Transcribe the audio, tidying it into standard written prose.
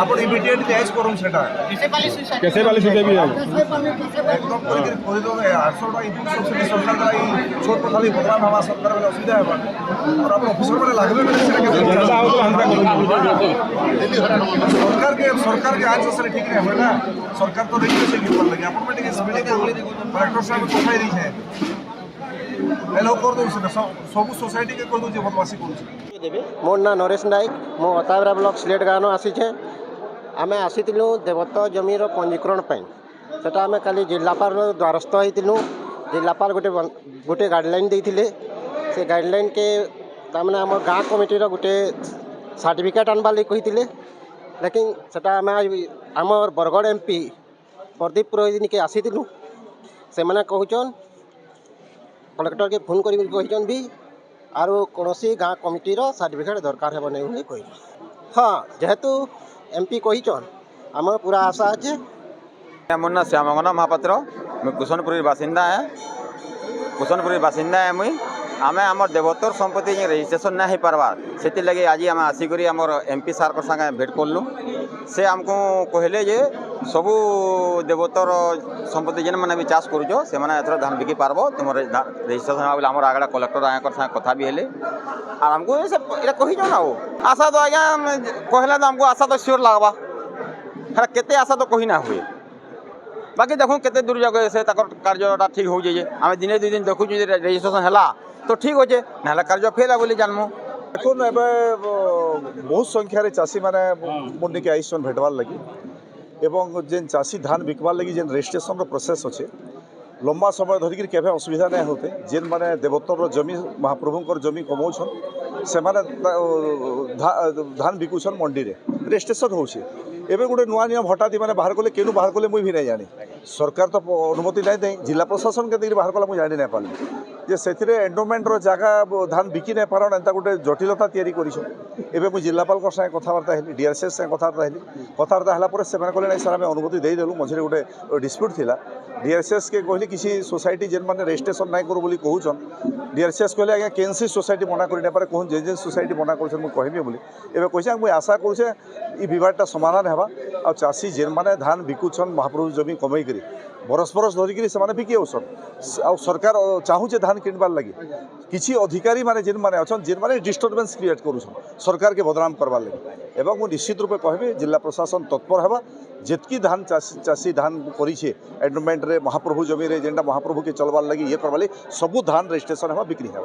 आपण immediate catch करून सेटा कैसे वाली सीटें भी है एकदम कोई तो 800 टा इनपुट सब्सिडी सरकार द्वारा ई छोट खाली बदलाव हवा सरकार वाला असुविधा है और आपण ऑफिसर माने लागबे करे सेटा जनता हो तो हम सरकार के आज से ठीक नहीं है ना सरकार तो नहीं से ऊपर लगे आपण में टिके स्पीड कलेक्टर साहब को फाई दी है हेलो कर दो सब सोसाइटी के कर दो जे बदमाशी करू मोर ना नरेश नायक मो अताबरा ब्लॉक सिलेट गाँव आसीचे आमे आसीलु देवत्त जमीर पंजीकरण सेटा आमे खाली जिलापाल द्वारस्थ होइतिलु जिलापाल गोटे गोटे गाइडलाइन देइथिले से गाइडलाइन के तामने आम गाँ कमिटीर गोटे सर्टिफिकेट आनबार लगे कही लेकिन सेटा आमे आम बरगढ़ एमपी प्रदीप पुरोहित के आसीलु से माने कहउचन कलेक्टर के फोन कर कहन भी आरो कौनसी गाँ कमिटीर सर्टिफिकेट दरकार है नहीं कह हाँ जेहेतु एमपी कहीचन आम पूरा आशा अच्छे मोर ना श्यामंगना महापात्र मुझे कुशनपुरी बासिंदा है कुशनपुरी बासिंदा है मुई आमे आम देवतर संपत्ति रजिस्ट्रेशन नहीं पार्बार से लगे आज आम आसिक एमपी सार संगे भेट कलु से आमको कहले जे सबू देवतर संपत्ति जेन मैंने भी चाष करुच से एथर धान बिकी पार्ब तुम रजिस्ट्रेशन बोले आम आगे कलेक्टर आया साथ कथा भी हेले और आमको ये कही ना आशा तो आज्ञा कहला तो आमको आशा तो सियोर लगवा है केते आशा तो कही ना हुए बाकी देखूँ केते दूर जगह से कार्यटा ठीक हो जाए आम दिने दुई दिन देखु रजिस्ट्रेशन है तो ठीक अच्छे ना कार्य फेल बोली जानमु देखो बहुत संख्यार चाषी मैंने मुझे के आईसन भेटवार लगी एवं जेन चाषी धान बिकवार लगी जेन रजिस्ट्रेशन प्रोसेस अच्छे लंबा समय धरिक केवे असुविधा नहीं होते जेन माने देवोत्तर जमी महाप्रभुंर जमी कमाउछन से माने धान बिकुछन मंडी रे रजिस्ट्रेशन होछे एबे गोटे नुआ नियम हटाती मैंने बाहर कले केनु बाहर कले मुई भी नहीं जानी सरकार तो अनुमति नहीं दे जिला प्रशासन के बाहर कला मुझे जानी नहीं पार्ली जे से एंडोमेंटर जगह धान बिकी नहीं पारन एंता गोटे जटिलता तैयारी कर मुझे जिलापाल साथ कथबार्ता हेली डीआरसीएस साथ कथबार्ता है से कहले नहीं सर आम अनुमति देदेलु मझे गोटे डिस्प्यूट थिला डीआरसीएस के कहली किसी सोसाइटी जेन मैंने रजिस्ट्रेशन नहीं करू बोली कहून डीआरसीएस कहले आज्ञा केनसी सोसाइटी मना कर पारे कहूँ जेन सोसाइटी मना कर कहमी बोली एवं कहे मुझे आशा करुचे ये विवादटा समाधान है आ चाषी जेन मैंने धान बिकुछन महाप्रभु जमी कमई करी बरस बरस धरिकी से बिकी आउसन आ सरकार चाहूचे धान किणबार लगे किसी अधिकारी माने जेन माने अच्छा जेन माने डिस्टर्बेंस क्रिएट करूछन सरकार के बदनाम करवार लगे एवं मुझे निश्चित रूपे कहबी जिला प्रशासन तत्पर है जेतकी धान चाषी धान करिछे एंडोमेंट रे महाप्रभु जमी रे जेनटा महाप्रभु के चलवार लगी ये करवार सबू धान रजिस्ट्रेशन है बिक्री है।